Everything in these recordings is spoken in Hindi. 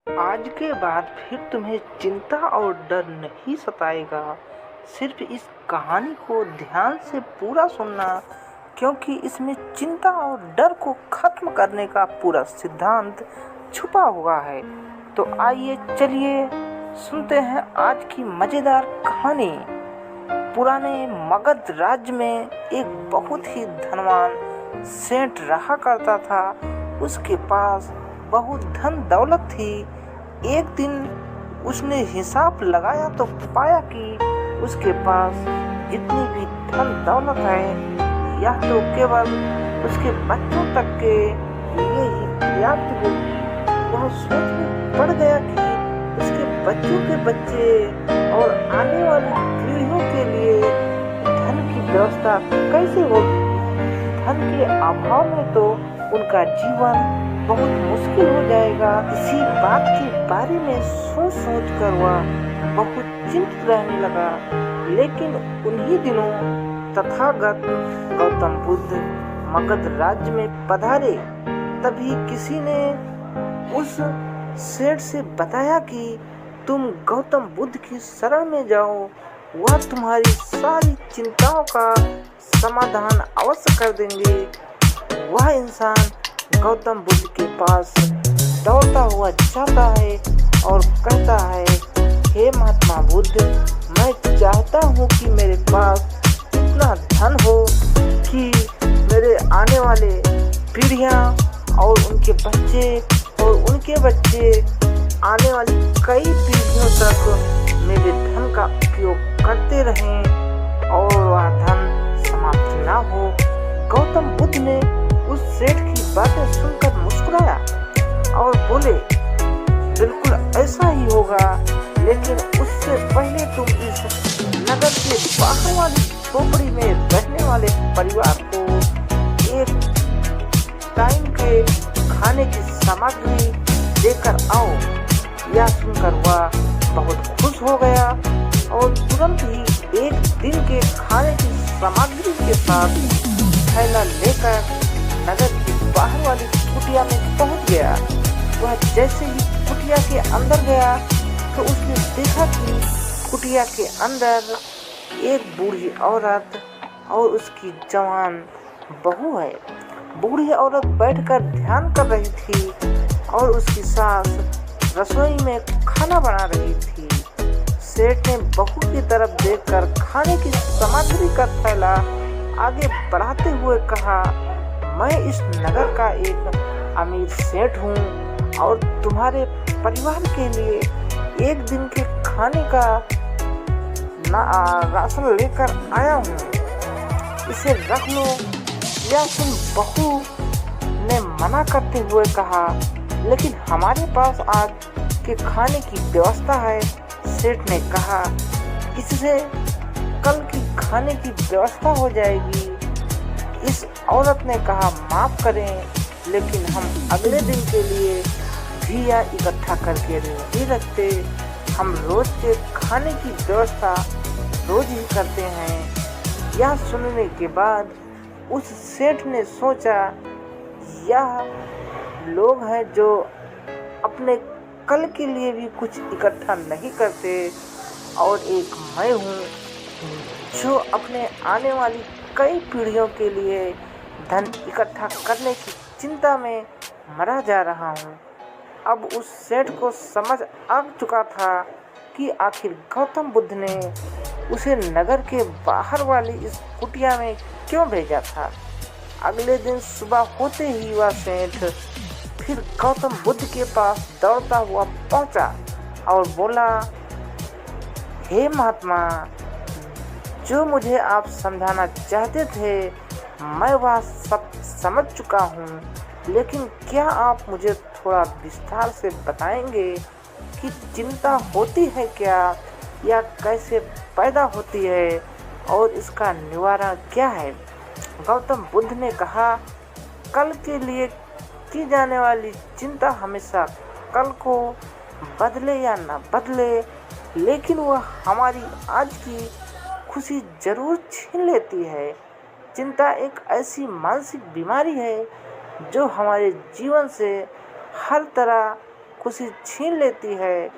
आज के बाद फिर तुम्हें चिंता और डर नहीं सताएगा। सिर्फ इस कहानी को ध्यान से पूरा सुनना, क्योंकि इसमें चिंता और डर को खत्म करने का पूरा सिद्धांत छुपा हुआ है। तो आइए चलिए सुनते हैं आज की मजेदार कहानी। पुराने मगध राज्य में एक बहुत ही धनवान सेठ रहा करता था। उसके पास बहुत धन दौलत थी। एक दिन उसने हिसाब लगाया तो पाया कि उसके पास जितनी भी धन दौलत है, यह तो केवल उसके बच्चों तक के लिए ही पर्याप्त होगी। वह सोच में पड़ गया कि उसके बच्चों के बच्चे और आने वाली पीढ़ियों के लिए धन की व्यवस्था कैसे होगी। धन के अभाव में तो उनका जीवन बहुत मुश्किल हो जाएगा। इसी बात के बारे में सोच कर वह बहुत चिंतित रहने लगा। लेकिन उन्हीं दिनों तथागत गौतम बुद्ध मगध राज्य में पधारे। तभी किसी ने उस सेठ से बताया कि तुम गौतम बुद्ध की शरण में जाओ, वह तुम्हारी सारी चिंताओं का समाधान अवश्य कर देंगे। वह इंसान गौतम बुद्ध के पास दौड़ता हुआ जाता है और कहता है, हे महात्मा बुद्ध, मैं चाहता हूँ कि मेरे पास इतना धन हो कि मेरे आने वाले पीढ़ियाँ और उनके बच्चे और उनके बच्चे आने वाली कई पीढ़ियों तक मेरे धन का उपयोग करते रहें और वह धन समाप्त ना हो। गौतम बुद्ध ने उस सेठ की बातें सुनकर मुस्कुराया और बोले, बिल्कुल ऐसा ही होगा, लेकिन उससे पहले तुम इस नगर के बाहर वाली झोपड़ी में रहने वाले परिवार को एक टाइम के खाने की सामग्री देकर आओ। यह सुनकर वह बहुत खुश हो गया और तुरंत ही एक दिन के खाने की सामग्री के साथ थैला लेकर नगर की बाहर वाली कुटिया में पहुंच गया। वह जैसे ही कुटिया के अंदर गया तो उसने देखा कि कुटिया के अंदर एक बूढ़ी औरत और उसकी जवान बहू है। बूढ़ी औरत बैठकर ध्यान कर रही थी और उसकी सास रसोई में खाना बना रही थी। सेठ ने बहू की तरफ देखकर खाने की सामग्री का थैला आगे बढ़ाते हुए कहा, मैं इस नगर का एक अमीर सेठ हूँ और तुम्हारे परिवार के लिए एक दिन के खाने का राशन लेकर आया हूँ, इसे रख लो। यह सुन बहू ने मना करते हुए कहा, लेकिन हमारे पास आज के खाने की व्यवस्था है। सेठ ने कहा, इससे कल की खाने की व्यवस्था हो जाएगी। इस औरत ने कहा, माफ करें, लेकिन हम अगले दिन के लिए घिया इकट्ठा करके नहीं रखते। हम रोज के खाने की व्यवस्था रोज ही करते हैं। यह सुनने के बाद उस सेठ ने सोचा, यह लोग हैं जो अपने कल के लिए भी कुछ इकट्ठा नहीं करते, और एक मैं हूँ जो अपने आने वाली कई पीढ़ियों के लिए धन इकट्ठा करने की चिंता में मरा जा रहा हूँ। अब उस सेठ को समझ आ चुका था कि आखिर गौतम बुद्ध ने उसे नगर के बाहर वाली इस कुटिया में क्यों भेजा था। अगले दिन सुबह होते ही वह सेठ फिर गौतम बुद्ध के पास दौड़ता हुआ पहुंचा और बोला, हे महात्मा, जो मुझे आप समझाना चाहते थे मैं वह सब समझ चुका हूँ, लेकिन क्या आप मुझे थोड़ा विस्तार से बताएंगे कि चिंता होती है क्या, या कैसे पैदा होती है और इसका निवारण क्या है। गौतम बुद्ध ने कहा, कल के लिए की जाने वाली चिंता हमेशा कल को बदले या न बदले, लेकिन वह हमारी आज की खुशी जरूर छीन लेती है। चिंता एक ऐसी मानसिक बीमारी है जो हमारे जीवन से हर तरह खुशी छीन लेती है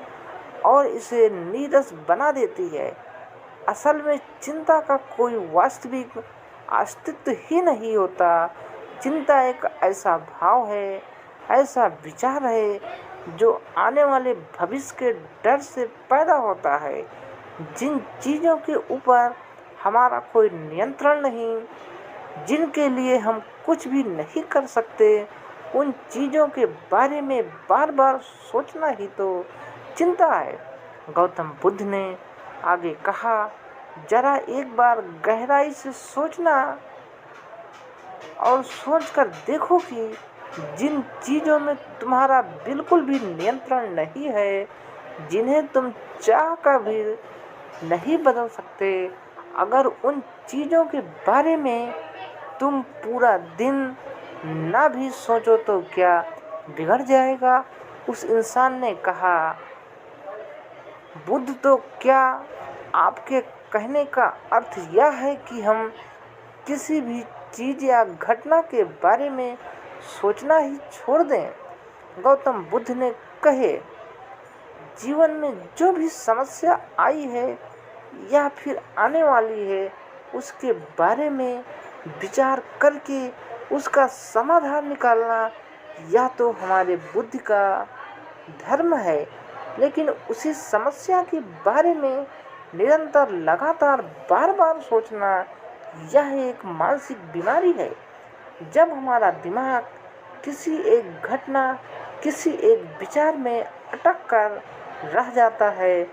और इसे नीरस बना देती है। असल में चिंता का कोई वास्तविक अस्तित्व ही नहीं होता। चिंता एक ऐसा भाव है, ऐसा विचार है जो आने वाले भविष्य के डर से पैदा होता है। जिन चीज़ों के ऊपर हमारा कोई नियंत्रण नहीं, जिनके लिए हम कुछ भी नहीं कर सकते, उन चीज़ों के बारे में बार बार सोचना ही तो चिंता है। गौतम बुद्ध ने आगे कहा, जरा एक बार गहराई से सोचना और सोचकर देखो कि जिन चीज़ों में तुम्हारा बिल्कुल भी नियंत्रण नहीं है, जिन्हें तुम चाह कर भी नहीं बदल सकते, अगर उन चीज़ों के बारे में तुम पूरा दिन ना भी सोचो तो क्या बिगड़ जाएगा? उस इंसान ने कहा, बुद्ध तो क्या आपके कहने का अर्थ यह है कि हम किसी भी चीज़ या घटना के बारे में सोचना ही छोड़ दें? गौतम बुद्ध ने कहे, जीवन में जो भी समस्या आई है या फिर आने वाली है, उसके बारे में विचार करके उसका समाधान निकालना या तो हमारे बुद्धि का धर्म है, लेकिन उसी समस्या के बारे में निरंतर लगातार बार बार सोचना यह एक मानसिक बीमारी है। जब हमारा दिमाग किसी एक घटना, किसी एक विचार में अटक कर रह जाता है,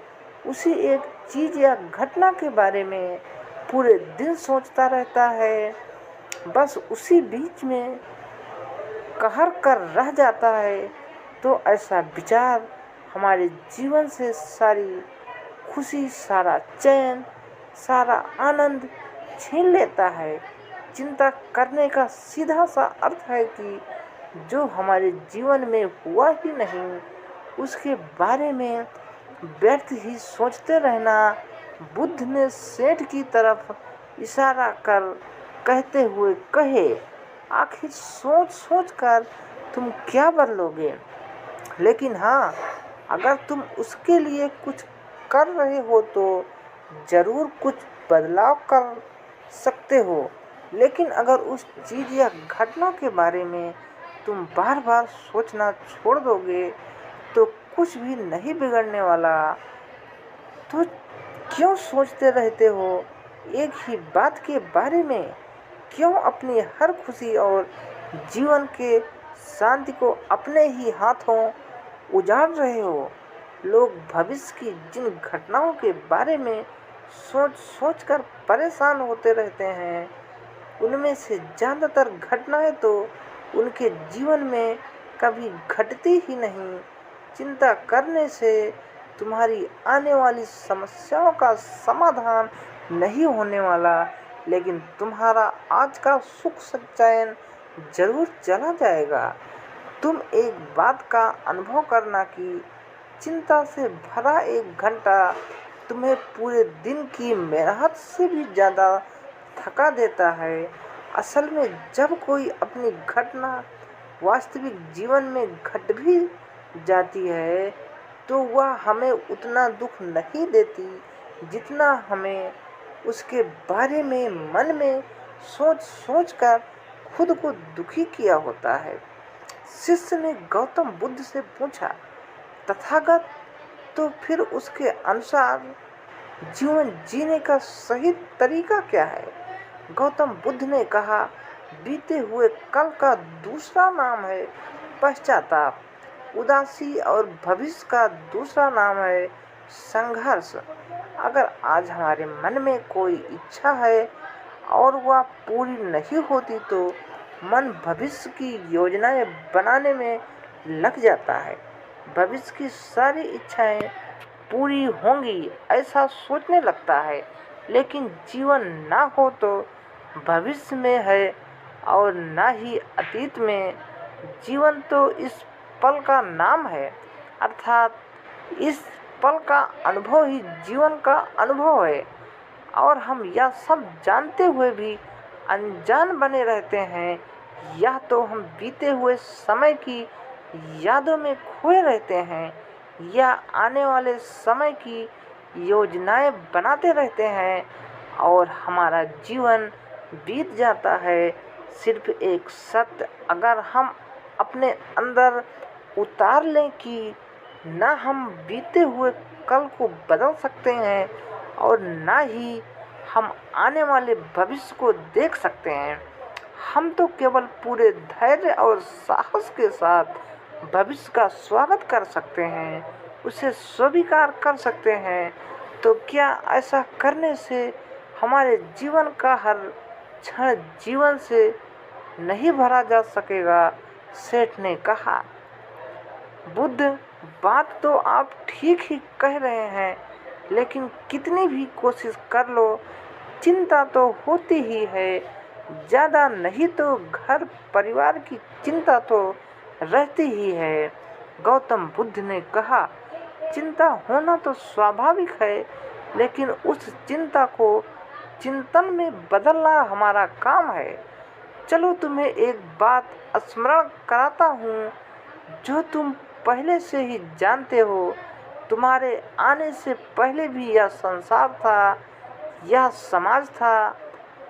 उसी एक चीज़ या घटना के बारे में पूरे दिन सोचता रहता है, बस उसी बीच में कहर कर रह जाता है, तो ऐसा विचार हमारे जीवन से सारी खुशी, सारा चैन, सारा आनंद छीन लेता है। चिंता करने का सीधा सा अर्थ है कि जो हमारे जीवन में हुआ ही नहीं, उसके बारे में व्यर्थ ही सोचते रहना। बुद्ध ने सेठ की तरफ इशारा कर कहते हुए कहे, आखिर सोच सोच कर तुम क्या बदलोगे? लेकिन हाँ, अगर तुम उसके लिए कुछ कर रहे हो तो ज़रूर कुछ बदलाव कर सकते हो। लेकिन अगर उस चीज़ या घटना के बारे में तुम बार बार सोचना छोड़ दोगे तो कुछ भी नहीं बिगड़ने वाला। तो क्यों सोचते रहते हो एक ही बात के बारे में? क्यों अपनी हर खुशी और जीवन के शांति को अपने ही हाथों उजाड़ रहे हो? लोग भविष्य की जिन घटनाओं के बारे में सोच सोच कर परेशान होते रहते हैं, उनमें से ज़्यादातर घटनाएं तो उनके जीवन में कभी घटती ही नहीं। चिंता करने से तुम्हारी आने वाली समस्याओं का समाधान नहीं होने वाला, लेकिन तुम्हारा आज का सुख चैन जरूर चला जाएगा। तुम एक बात का अनुभव करना कि चिंता से भरा एक घंटा तुम्हें पूरे दिन की मेहनत से भी ज़्यादा थका देता है। असल में जब कोई अपनी घटना वास्तविक जीवन में घट भी जाती है तो वह हमें उतना दुख नहीं देती जितना हमें उसके बारे में मन में सोच सोच कर खुद को दुखी किया होता है। शिष्य ने गौतम बुद्ध से पूछा, तथागत, तो फिर उसके अनुसार जीवन जीने का सही तरीका क्या है? गौतम बुद्ध ने कहा, बीते हुए कल का दूसरा नाम है पश्चाताप, उदासी और भविष्य का दूसरा नाम है संघर्ष। अगर आज हमारे मन में कोई इच्छा है और वह पूरी नहीं होती तो मन भविष्य की योजनाएं बनाने में लग जाता है। भविष्य की सारी इच्छाएं पूरी होंगी ऐसा सोचने लगता है, लेकिन जीवन ना हो तो भविष्य में है और ना ही अतीत में। जीवन तो इस पल का नाम है, अर्थात इस पल का अनुभव ही जीवन का अनुभव है। और हम यह सब जानते हुए भी अनजान बने रहते हैं, या तो हम बीते हुए समय की यादों में खोए रहते हैं या आने वाले समय की योजनाएं बनाते रहते हैं और हमारा जीवन बीत जाता है। सिर्फ एक सत्य अगर हम अपने अंदर उतार लें कि ना हम बीते हुए कल को बदल सकते हैं और ना ही हम आने वाले भविष्य को देख सकते हैं। हम तो केवल पूरे धैर्य और साहस के साथ भविष्य का स्वागत कर सकते हैं, उसे स्वीकार कर सकते हैं। तो क्या ऐसा करने से हमारे जीवन का हर क्षण जीवन से नहीं भरा जा सकेगा? सेठ ने कहा। बुद्ध, बात तो आप ठीक ही कह रहे हैं, लेकिन कितनी भी कोशिश कर लो, चिंता तो होती ही है। ज़्यादा नहीं तो घर परिवार की चिंता तो रहती ही है। गौतम बुद्ध ने कहा, चिंता होना तो स्वाभाविक है, लेकिन उस चिंता को चिंतन में बदलना हमारा काम है। चलो तुम्हें एक बात स्मरण कराता हूँ जो तुम पहले से ही जानते हो। तुम्हारे आने से पहले भी यह संसार था, यह समाज था,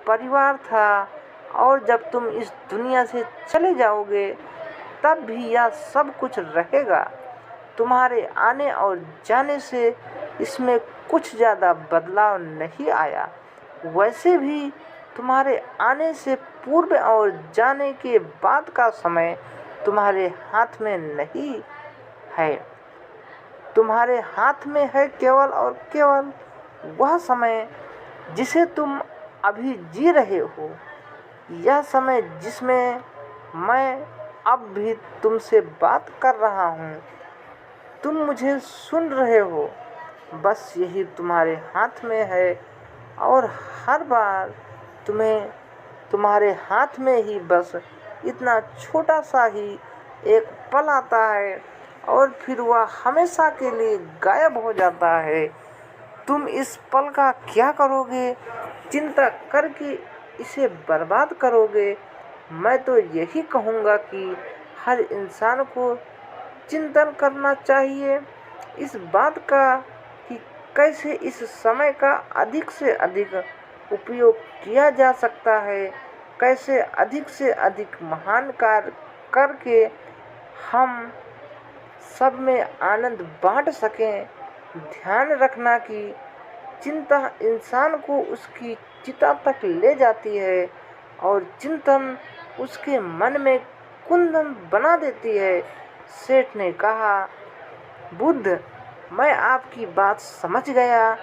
परिवार था, और जब तुम इस दुनिया से चले जाओगे तब भी यह सब कुछ रहेगा। तुम्हारे आने और जाने से इसमें कुछ ज़्यादा बदलाव नहीं आया। वैसे भी तुम्हारे आने से पूर्व और जाने के बाद का समय तुम्हारे हाथ में नहीं है। तुम्हारे हाथ में है केवल और केवल वह समय जिसे तुम अभी जी रहे हो। यह समय जिसमें मैं अब भी तुमसे बात कर रहा हूँ, तुम मुझे सुन रहे हो, बस यही तुम्हारे हाथ में है। और हर बार तुम्हें तुम्हारे हाथ में ही बस इतना छोटा सा ही एक पल आता है और फिर वह हमेशा के लिए गायब हो जाता है। तुम इस पल का क्या करोगे? चिंता करके इसे बर्बाद करोगे? मैं तो यही कहूँगा कि हर इंसान को चिंतन करना चाहिए इस बात का कि कैसे इस समय का अधिक से अधिक उपयोग किया जा सकता है, कैसे अधिक से अधिक महान कार्य करके हम सब में आनंद बांट सकें। ध्यान रखना कि चिंता इंसान को उसकी चिता तक ले जाती है और चिंतन उसके मन में कुंदन बना देती है। सेठ ने कहा, बुद्ध, मैं आपकी बात समझ गया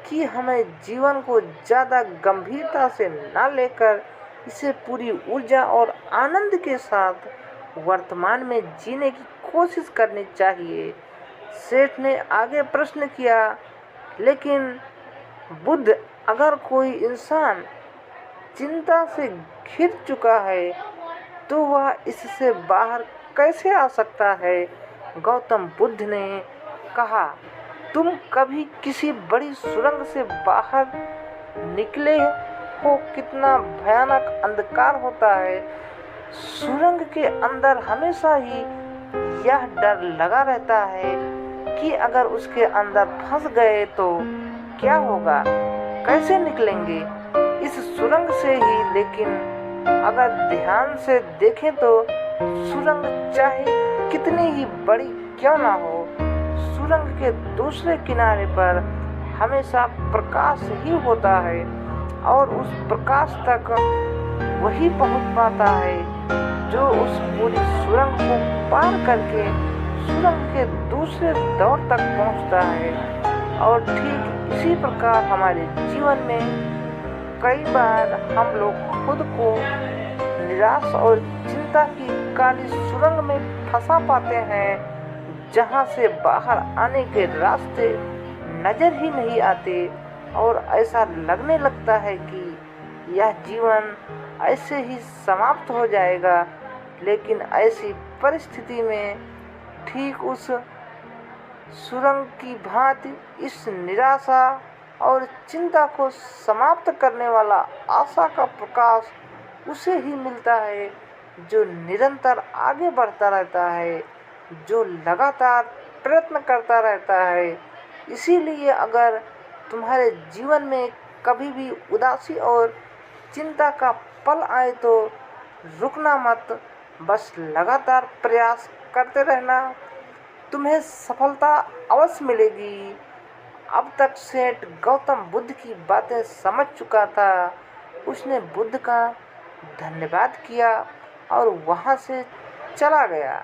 कि हमें जीवन को ज़्यादा गंभीरता से न लेकर इसे पूरी ऊर्जा और आनंद के साथ वर्तमान में जीने की कोशिश करनी चाहिए। सेठ ने आगे प्रश्न किया, लेकिन बुद्ध, अगर कोई इंसान चिंता से घिर चुका है तो वह इससे बाहर कैसे आ सकता है? गौतम बुद्ध ने कहा, तुम कभी किसी बड़ी सुरंग से बाहर निकले हो? कितना भयानक अंधकार होता है। सुरंग के अंदर हमेशा ही यह डर लगा रहता है कि अगर उसके अंदर फंस गए तो क्या होगा, कैसे निकलेंगे इस सुरंग से ही। लेकिन अगर ध्यान से देखें तो सुरंग चाहे कितनी ही बड़ी क्यों ना हो, सुरंग के दूसरे किनारे पर हमेशा प्रकाश ही होता है और उस प्रकाश तक वही पहुंच पाता है जो उस पूरी सुरंग को पार करके सुरंग के दूसरे दौर तक पहुंचता है। और ठीक इसी प्रकार हमारे जीवन में कई बार हम लोग खुद को निराश और चिंता की काली सुरंग में फंसा पाते हैं, जहां से बाहर आने के रास्ते नजर ही नहीं आते और ऐसा लगने लगता है कि यह जीवन ऐसे ही समाप्त हो जाएगा। लेकिन ऐसी परिस्थिति में ठीक उस सुरंग की भांति इस निराशा और चिंता को समाप्त करने वाला आशा का प्रकाश उसे ही मिलता है जो निरंतर आगे बढ़ता रहता है जो लगातार प्रयत्न करता रहता है। इसीलिए अगर तुम्हारे जीवन में कभी भी उदासी और चिंता का पल आए तो रुकना मत, बस लगातार प्रयास करते रहना, तुम्हें सफलता अवश्य मिलेगी। अब तक सेठ गौतम बुद्ध की बातें समझ चुका था। उसने बुद्ध का धन्यवाद किया और वहाँ से चला गया।